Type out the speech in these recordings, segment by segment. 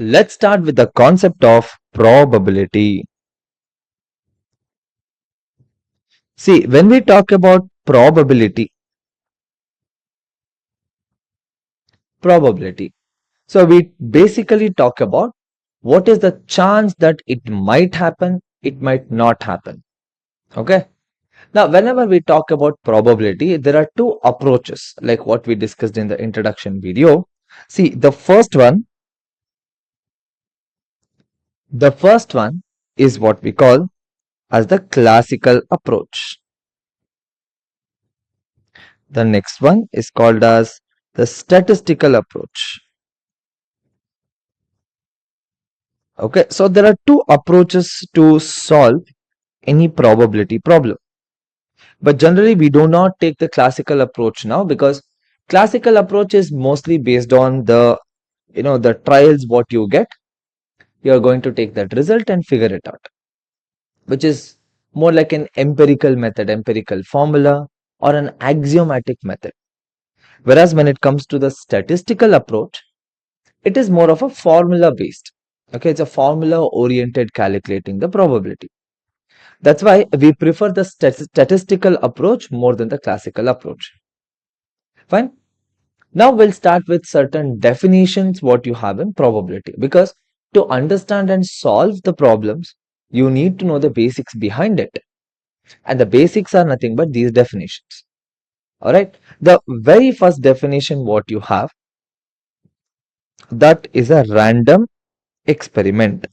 Let's start with the concept of probability. See, when we talk about probability, so we basically talk about what is the chance that it might happen, it might not happen. Okay. Now, whenever we talk about probability, there are two approaches, like what we discussed in the introduction video. See, the first one is what we call as the classical approach. The next one is called as the statistical approach. Okay, so there are two approaches to solve any probability problem. But generally, we do not take the classical approach now because classical approach is mostly based on the trials what you get. You are going to take that result and figure it out, which is more like an empirical method, empirical formula, or an axiomatic method. Whereas when it comes to the statistical approach, it is more of a formula based. Okay, it's a formula oriented calculating the probability. That's why we prefer the statistical approach more than the classical approach. Fine. Now we'll start with certain definitions what you have in probability, because to understand and solve the problems, you need to know the basics behind it. And the basics are nothing but these definitions. All right. The very first definition what you have, that is a random experiment.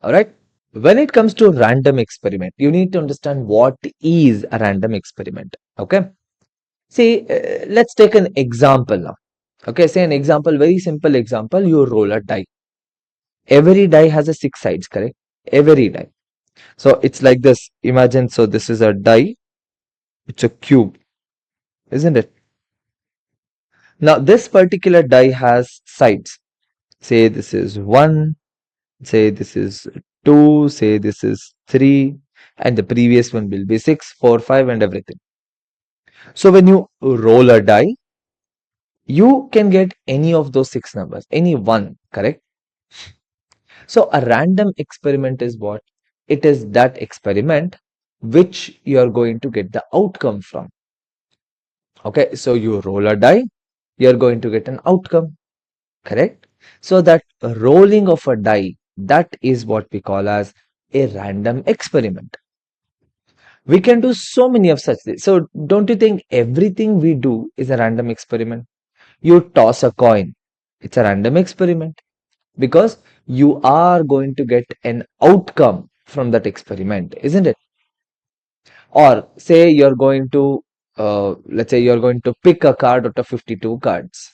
All right. When it comes to random experiment, you need to understand what is a random experiment. Okay. See, let's take an example now. Okay, say an example, very simple example. You roll a die. Every die has a 6 sides, correct? Every die. So it's like this. Imagine, so this is a die. It's a cube, isn't it? Now this particular die has sides. Say this is 1, say this is 2, say this is 3, and the previous one will be 6, 4, 5, and everything. So when you roll a die, you can get any of those 6 numbers, any one, correct? So a random experiment is what? It is that experiment which you are going to get the outcome from. Okay, so you roll a die, you are going to get an outcome, correct? So that rolling of a die, that is what we call as a random experiment. We can do so many of such things. So don't you think everything we do is a random experiment? You toss a coin, it's a random experiment, because you are going to get an outcome from that experiment, isn't it? Or say you're going to, let's say you're going to pick a card out of 52 cards.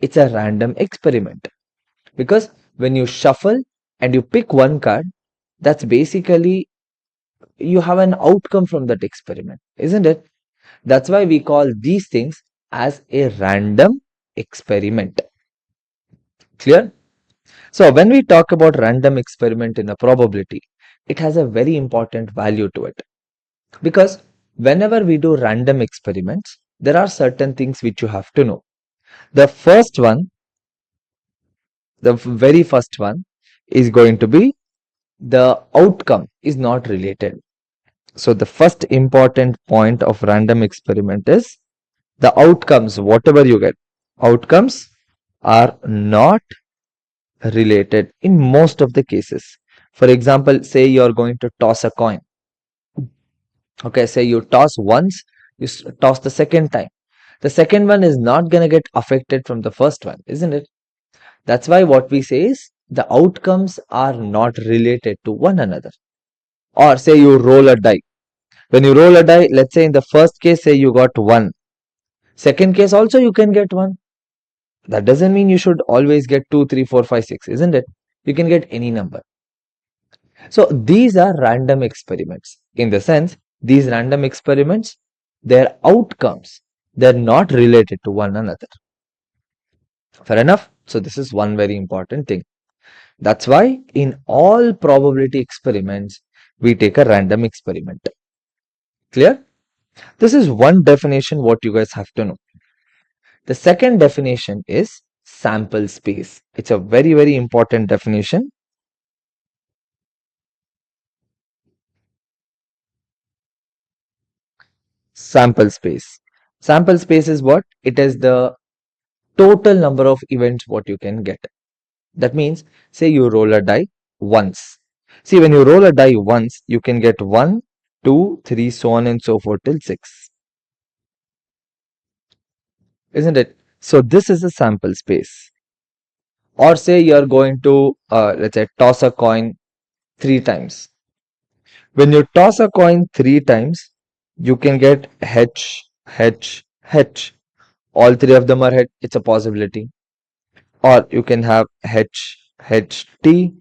It's a random experiment, because when you shuffle and you pick one card, that's basically you have an outcome from that experiment, isn't it? That's why we call these things as a random experiment. Clear? So when we talk about random experiment in a probability, it has a very important value to it, because whenever we do random experiments, there are certain things which you have to know. The first one, the very first one is going to be the outcome is not related. So the first important point of random experiment is the outcomes, whatever you get, outcomes are not related in most of the cases. For example, say you are going to toss a coin. Okay, say you toss once, you toss the second time. The second one is not going to get affected from the first one, isn't it? That's why what we say is the outcomes are not related to one another. Or say you roll a die. When you roll a die, let's say in the first case, say you got 1. Second case also you can get 1. That doesn't mean you should always get 2, 3, 4, 5, 6, isn't it? You can get any number. So these are random experiments. In the sense, these random experiments, their outcomes, they're not related to one another. Fair enough? So this is one very important thing. That's why in all probability experiments, we take a random experiment. Clear? This is one definition what you guys have to know. The second definition is sample space. It's a very, very important definition. Sample space. Sample space is what? It is the total number of events what you can get. That means, say you roll a die once. See, when you roll a die once, you can get 1, 2, 3, so on and so forth till 6. Isn't it? So this is a sample space. Or say you are going to, let's say, toss a coin 3 times. When you toss a coin 3 times, you can get H, H, H. All three of them are H. It's a possibility. Or you can have H, H, T,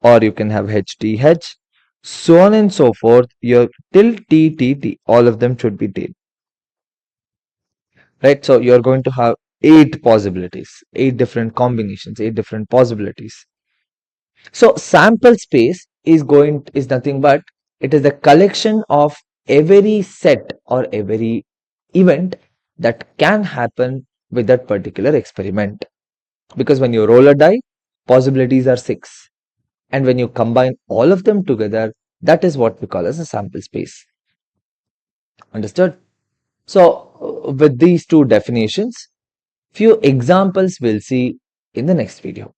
or you can have H, T, H. So on and so forth. Your till T, T, T. All of them should be tail. Right? So you're going to have 8 possibilities, 8 different combinations, 8 different possibilities. So sample space is nothing but it is the collection of every set or every event that can happen with that particular experiment. Because when you roll a die, possibilities are 6. And when you combine all of them together, that is what we call as a sample space. Understood? So with these two definitions, few examples we'll see in the next video.